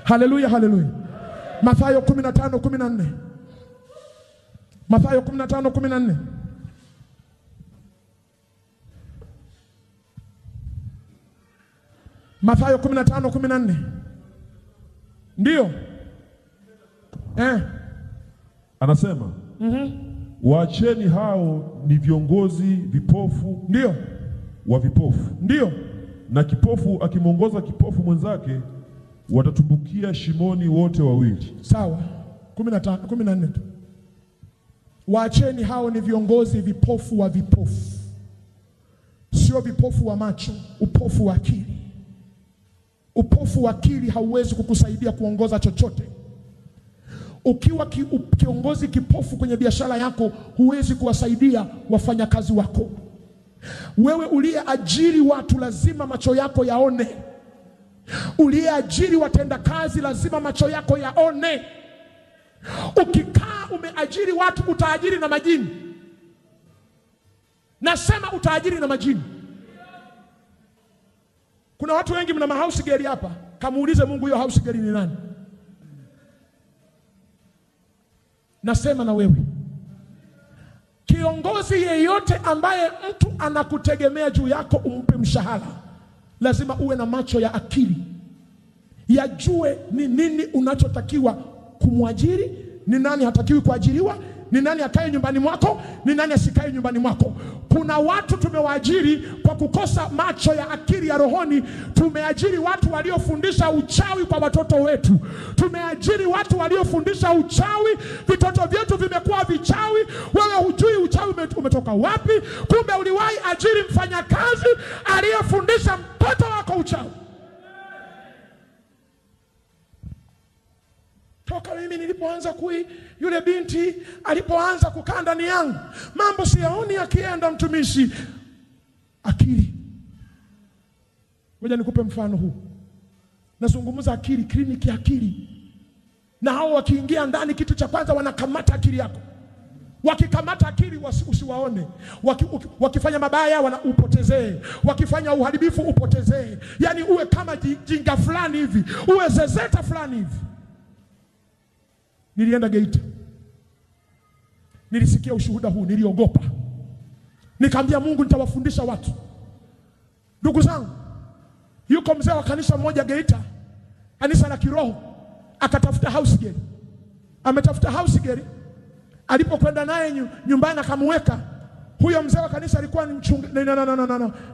Haleluya, haleluya. Mathayo 15:14. Mathayo 15:14. Mathayo 15:14. Ndio. Anasema waacheni hao ni viongozi vipofu, ndio, wa vipofu. Ndio. Na kipofu akimwongoza kipofu mwenzake watatumbukia shimoni wote wawili. Sawa. 14 tu. Waacheni hao ni viongozi vipofu wa vipofu. Sio vipofu wa macho, upofu wa akili. Upofu wa akili hauwezi kukusaidia kuongoza chochote. Ukiwa kiongozi kipofu kwenye biashara yako, huwezi kuwasaidia wafanyakazi wako. Wewe uliyeajiri watu lazima macho yako yaone. Uliyeajiri watendakazi lazima macho yako yaone. Ukikaa umeajiri watu, utaajiri na majini. Nasema utaajiri na majini. Kuna watu wengi mna house girl hapa. Kamuulize Mungu, hiyo house girl ni nani? Nasema na wewe, kiongozi yeyote ambaye mtu anakutegemea juu yako umpe mshahara, lazima uwe na macho ya akili, yajue ni nini unachotakiwa kumwajiri, ni nani hatakiwi kuajiriwa, ni nani akae nyumbani mwako, ni nani asikae nyumbani mwako. Kuna watu tumewaajiri kwa kukosa macho ya akili ya rohoni. Tumeajiri watu waliofundisha uchawi kwa watoto wetu. Tumeajiri watu waliofundisha uchawi, vitoto vyetu vimekuwa vichawi. Wewe hujui uchawi umetoka wapi. Kumbe uliwahi ajiri mfanyakazi aliyefundisha mtoto wako uchawi. Toka mimi nilipoanza yule binti alipoanza kukaa ndani yangu, mambo siyaoni akienda mtumishi. Akili. Ngoja nikupe mfano huu. Nazungumza akili, kliniki ya akili. Na hao wakiingia ndani, kitu cha kwanza wanakamata akili yako. Wakikamata akili usiwaone. Wakifanya mabaya upotezee. Wakifanya uharibifu upotezee. Yaani uwe kama jinga fulani hivi, uwe zezeta fulani hivi. Nilienda Geita. Nilisikia ushuhuda huu, niliogopa. Nikamwambia Mungu, nitawafundisha watu. Ndugu zangu, yuko mzee wa kanisa mmoja Geita, kanisa la kiroho, akatafuta house girl. Ametafuta house girl. Alipokwenda naye nyumbani akamweka. Huyo mzee wa kanisa alikuwa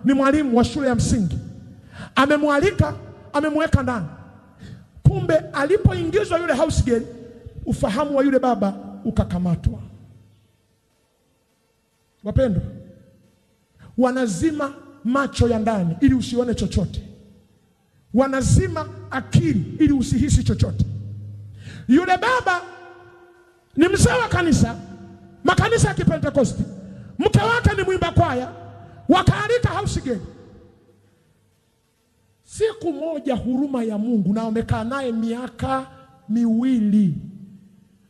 ni mwalimu wa shule ya msingi. Amemwalika, amemweka ndani. Kumbe alipoingizwa yule house girl, ufahamu wa yule baba ukakamatwa. Wapendwa, wanazima macho ya ndani ili usione chochote. Wanazima akili ili usihisi chochote. Yule baba ni mzee wa kanisa, makanisa ya Kipentekosti. Mke wake ni mwimba kwaya, wakaalika house girl. Siku moja, huruma ya Mungu, na wamekaa naye miaka 2.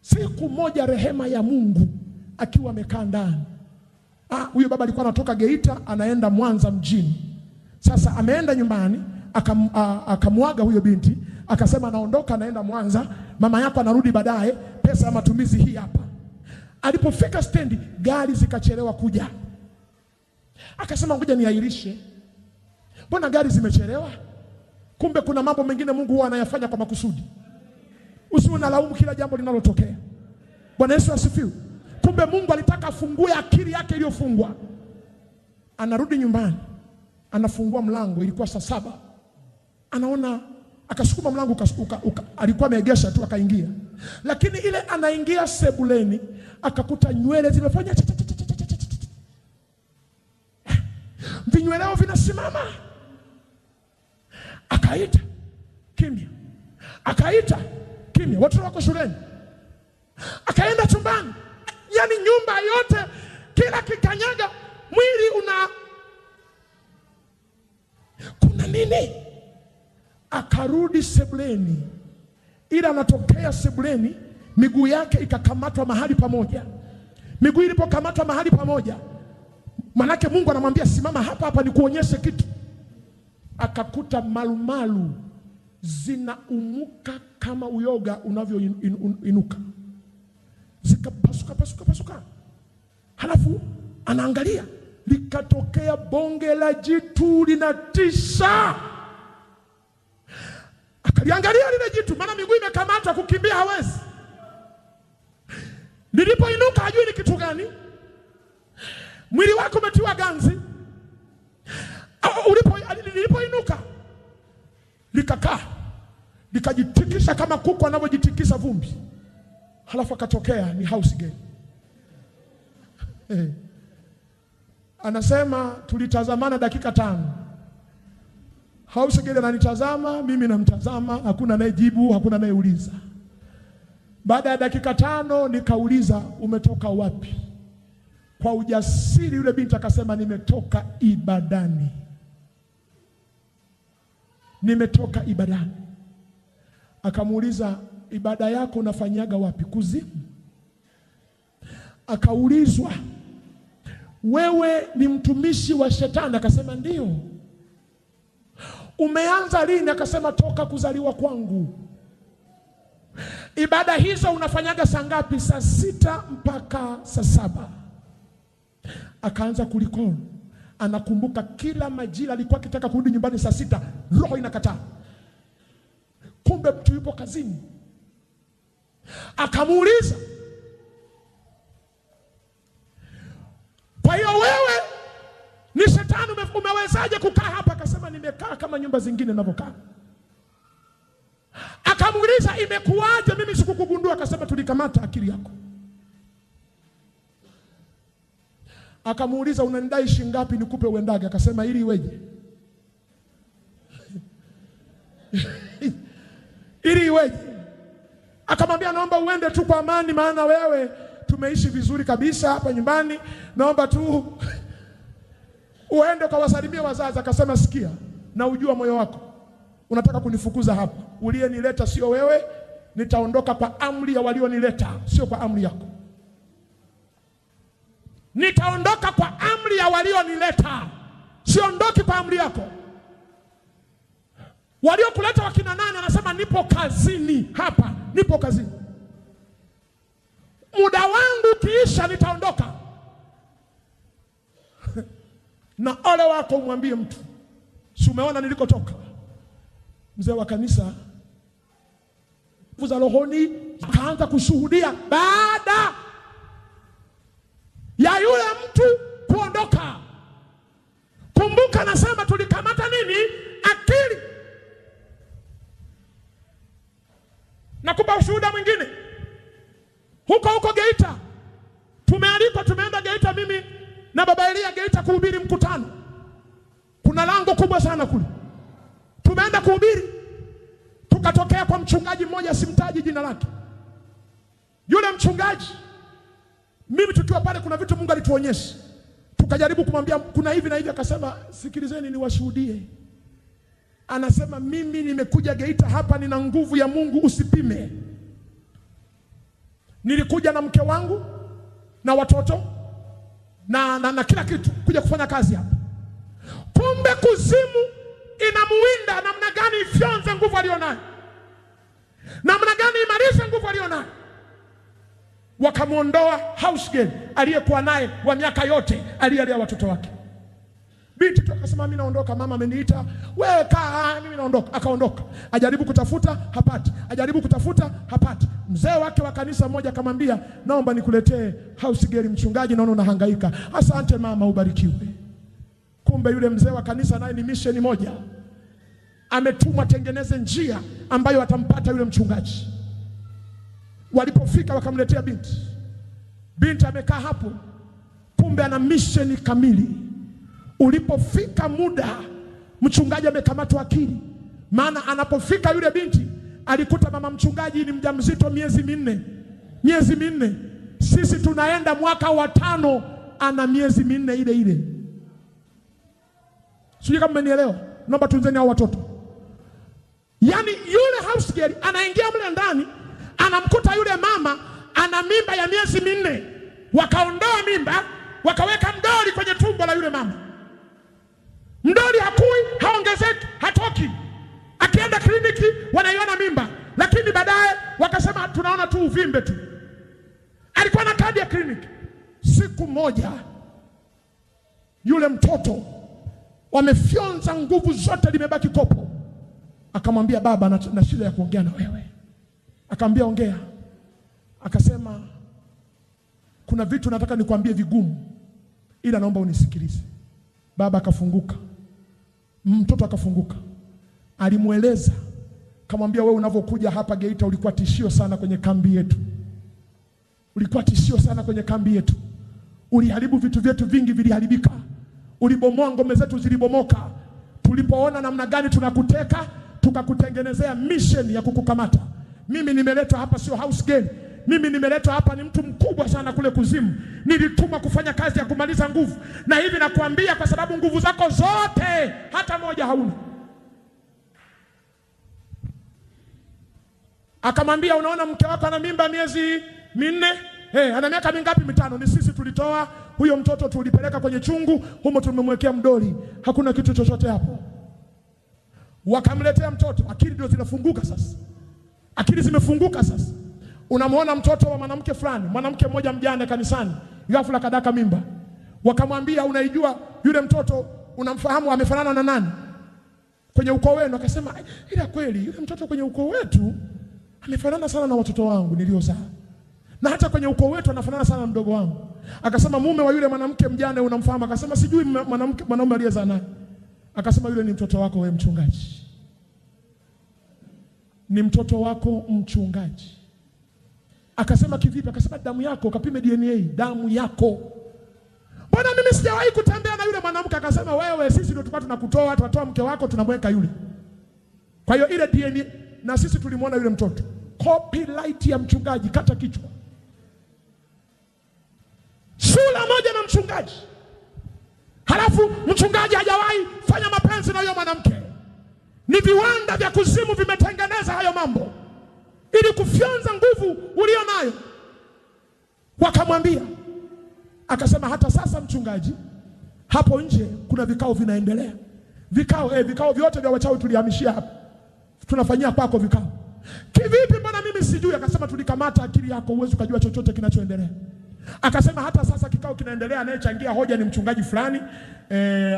Siku moja, rehema ya Mungu, akiwa amekaa ndani. Huyo baba alikuwa anatoka Geita anaenda Mwanza mjini. Sasa ameenda nyumbani, akamwaga huyo binti, akasema anaondoka anaenda Mwanza, mama yako anarudi baadaye, pesa ya matumizi hii hapa. Alipofika stendi, gari zikachelewa kuja. Akasema ngoja niahirishe. Mbona gari zimechelewa? Kumbe kuna mambo mengine Mungu huwa anayafanya kwa makusudi. Usiwe na laumu kila jambo linalotokea. Bwana Yesu asifiwe. Kumbe Mungu alitaka afungue akili yake iliyofungwa. Anarudi nyumbani, anafungua mlango, ilikuwa saa 7. Anaona, akasukuma mlango alikuwa ameegesha tu, akaingia. Lakini ile anaingia sebuleni, akakuta nywele zimefanya vinyweleo vinasimama. Akaita kimya. Akaita kimya. Watu wako shuleni. Akaenda chumbani. Yaani nyumba yote, kila kikanyaga mwili kuna nini? Akarudi sebuleni. Ila anatokea sebuleni, miguu yake ikakamatwa mahali pamoja. Miguu ilipokamatwa mahali pamoja, manake Mungu anamwambia simama hapa hapa nikuonyeshe kitu. Akakuta malumalu zinaumuka kama uyoga unavyoinuka, zikapasuka. Halafu anaangalia, likatokea bonge la jitu linatisha. Akaliangalia lile jitu, maana miguu imekamatwa, kukimbia hawezi. Lilipoinuka hajui ni kitu gani. Mwili wako umetiwa ganzi. Lilipoinuka likakaa, likajitikisa kama kuku anavyojitikisa vumbi. Halafu akatokea ni house girl. Anasema tulitazamana dakika 5. House girl ananitazama, mimi namtazama, hakuna anayejibu, hakuna anayeuliza. Baada ya dakika 5 nikauliza, umetoka wapi? Kwa ujasiri yule binti akasema, nimetoka ibadani. Nimetoka ibadani. Akamuuliza, ibada yako unafanyaga wapi? Kuzimu. Akaulizwa, wewe ni mtumishi wa shetani? Akasema ndio. Umeanza lini? Akasema toka kuzaliwa kwangu. Ibada hizo unafanyaga saa ngapi? Saa 6 mpaka saa 7. Akaanza kulikolo. Anakumbuka kila majira alikuwa akitaka kurudi nyumbani saa 6, roho inakataa. Kumbe mtu yupo kazini. Akamuuliza, kwa hiyo wewe ni shetani, umewezaje kukaa hapa? Akasema nimekaa kama nyumba zingine ninavyokaa. Akamuuliza, imekuwaje mimi sikukugundua? Akasema tulikamata akili yako. Akamuuliza, unanidai shilingi ngapi nikupe uendage? Akasema ili iweje? Ili iweje? Akamwambia, naomba uende tu kwa amani, maana wewe tumeishi vizuri kabisa hapa nyumbani, naomba tu uende ukawasalimie wazazi. Akasema, sikia, na ujua moyo wako unataka kunifukuza hapa. Uliyenileta sio wewe, nitaondoka kwa amri ya walionileta, sio kwa amri yako. Nitaondoka kwa amri ya walionileta, siondoki kwa amri yako. Waliokuleta wakina nani? Anasema nipo kazini hapa, nipo kazini. Muda wangu ukiisha nitaondoka. Na ole wako umwambie mtu, si umeona nilikotoka? Mzee wa kanisa za rohoni akaanza kushuhudia baada ya yule mtu kuondoka. Kumbuka nasema tulikamata nini? Akili. Nakupa ushuhuda mwingine. Huko Geita tumealikwa, tumeenda Geita, mimi na baba Elia Geita kuhubiri mkutano. Kuna lango kubwa sana kule. Tumeenda kuhubiri, tukatokea kwa mchungaji mmoja, simtaji jina lake. Yule mchungaji, mimi tukiwa pale, kuna vitu Mungu alituonyesha. Tukajaribu kumwambia kuna hivi na hivi, akasema sikilizeni niwashuhudie. Anasema mimi nimekuja Geita hapa, nina nguvu ya Mungu usipime. Nilikuja na mke wangu na watoto na kila kitu kuja kufanya kazi hapa. Kumbe kuzimu inamuwinda namna gani ifyonze nguvu alionayo, namna gani imalize nguvu alionayo. Wakamuondoa house girl aliyekuwa naye wa miaka yote, aliyelea watoto wake. Binti tu akasema mimi naondoka, mama ameniita, wewe kaa, mimi naondoka. Akaondoka, ajaribu kutafuta hapati, ajaribu kutafuta hapati. Mzee wake wa kanisa mmoja akamwambia, naomba nikuletee house girl mchungaji, naona unahangaika. Asante mama, ubarikiwe. Kumbe yule mzee wa kanisa naye ni mission moja, ametumwa tengeneze njia ambayo atampata yule mchungaji. Walipofika wakamletea binti. Binti amekaa hapo, kumbe ana mission kamili. Ulipofika muda, mchungaji amekamatwa akili. Maana anapofika yule binti alikuta mama mchungaji ni mjamzito miezi minne. Sisi tunaenda mwaka wa 5, ana miezi 4 ile ile. Sijui kama mmenielewa. Naomba tunzeni hao watoto. Yaani yule house girl anaingia mle ndani, anamkuta yule mama ana mimba ya miezi 4. Wakaondoa mimba, wakaweka mdoli kwenye tumbo la yule mama. Mdoli hakui, haongezeki, hatoki. Akienda kliniki kliniki wanaiona mimba, lakini baadaye wakasema tunaona tu uvimbe tu. Alikuwa na kadi ya kliniki. Siku moja yule mtoto wamefyonza nguvu zote, limebaki kopo. Akamwambia baba, na shida ya kuongea na wewe. Akamwambia ongea. Akasema kuna vitu nataka nikwambie vigumu, ila naomba unisikilize. Baba akafunguka, mtoto akafunguka. Alimueleza, kamwambia wewe unavokuja hapa Geita ulikuwa tishio sana kwenye kambi yetu. Ulikuwa tishio sana kwenye kambi yetu. Uliharibu vitu vyetu vingi, viliharibika. Ulibomoa ngome zetu, zilibomoka. Tulipoona namna gani tunakuteka, tukakutengenezea mission ya kukukamata. Mimi nimeletwa hapa sio house girl. Mimi nimeletwa hapa ni mtu mkubwa sana kule kuzimu. Nilituma kufanya kazi ya kumaliza nguvu. Na hivi nakuambia kwa sababu nguvu zako zote hata moja hauna. Akamwambia unaona mke wako ana mimba miezi 4? Ana miaka mingapi? 5. Ni sisi tulitoa huyo mtoto, tulipeleka kwenye chungu, humo tumemwekea mdoli. Hakuna kitu chochote hapo. Wakamletea mtoto, akili ndio zinafunguka sasa. Akili zimefunguka sasa. Unamwona mtoto wa mwanamke fulani, mwanamke mmoja mjane kanisani, ghafla kadaka mimba. Wakamwambia unaijua yule mtoto, unamfahamu amefanana na nani kwenye ukoo wenu? Akasema ila kweli yule mtoto kwenye ukoo wetu amefanana sana na watoto wangu niliozaa. Na hata kwenye ukoo wetu anafanana sana na mdogo wangu. Akasema mume wa yule mwanamke mjane unamfahamu? Akasema sijui mwanaume aliyezaa naye. Akasema yule ni mtoto wako wewe mchungaji. Ni mtoto wako mchungaji. Akasema kivipi? Akasema damu yako, kapime DNA, damu yako. Bwana mimi sijawahi kutembea na yule mwanamke. Akasema wewe, sisi ndio tulikuwa tunakutoa, tunatoa mke wako tunamweka yule. Kwa hiyo ile DNA na sisi tulimwona yule mtoto. Copyright ya mchungaji, kata kichwa. Sura moja na mchungaji. Halafu mchungaji hajawahi fanya mapenzi na huyo mwanamke. Ni viwanda vya kuzimu vimetengeneza hayo mambo ili kufyonza nguvu ulio nayo. Wakamwambia, akasema hata sasa mchungaji, hapo nje kuna vikao vinaendelea. Vikao vyote vya wachawi tulihamishia hapa. Tunafanyia kwako vikao. Kivipi mbona mimi sijui? Akasema tulikamata akili yako, uwezo kujua chochote kinachoendelea. Akasema hata sasa kikao kinaendelea, anayechangia hoja ni mchungaji fulani,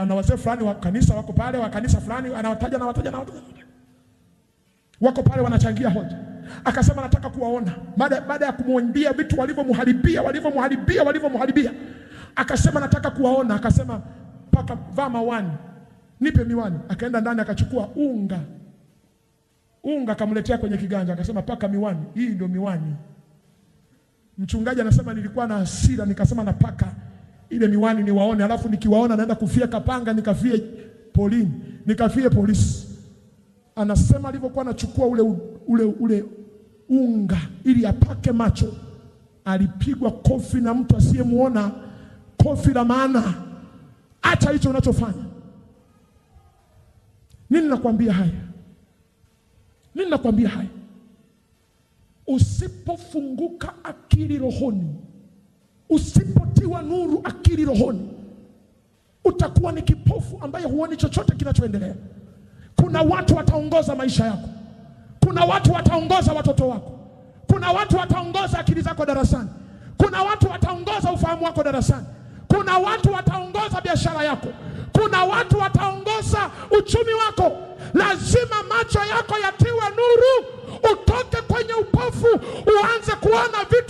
ana wazee fulani wa kanisa wako pale, wa kanisa fulani anawataja na wataja wako pale wanachangia hoja. Akasema nataka kuwaona. Baada ya kumwambia vitu walivyomharibia. Akasema nataka kuwaona. Akasema paka vaa miwani. Nipe miwani. Akaenda ndani akachukua unga akamletea kwenye kiganja. Akasema paka miwani. Hii ndio miwani. Mchungaji anasema nilikuwa na hasira, nikasema napaka ile miwani niwaone, alafu nikiwaona naenda kufia kapanga, nikafie polini, nikafie polisi. Anasema alivyokuwa anachukua ule unga ili apake macho, alipigwa kofi na mtu asiyemuona, kofi la maana. Acha hicho unachofanya. Nini nakwambia haya? Usipofunguka akili rohoni, usipotiwa nuru akili rohoni, utakuwa ni kipofu ambaye huoni chochote kinachoendelea. Kuna watu wataongoza maisha yako. Kuna watu wataongoza watoto wako. Kuna watu wataongoza akili zako darasani. Kuna watu wataongoza ufahamu wako darasani. Kuna watu wataongoza biashara yako. Kuna watu wataongoza uchumi wako. Lazima macho yako yatiwe nuru, utoke kwenye upofu, uanze kuona vitu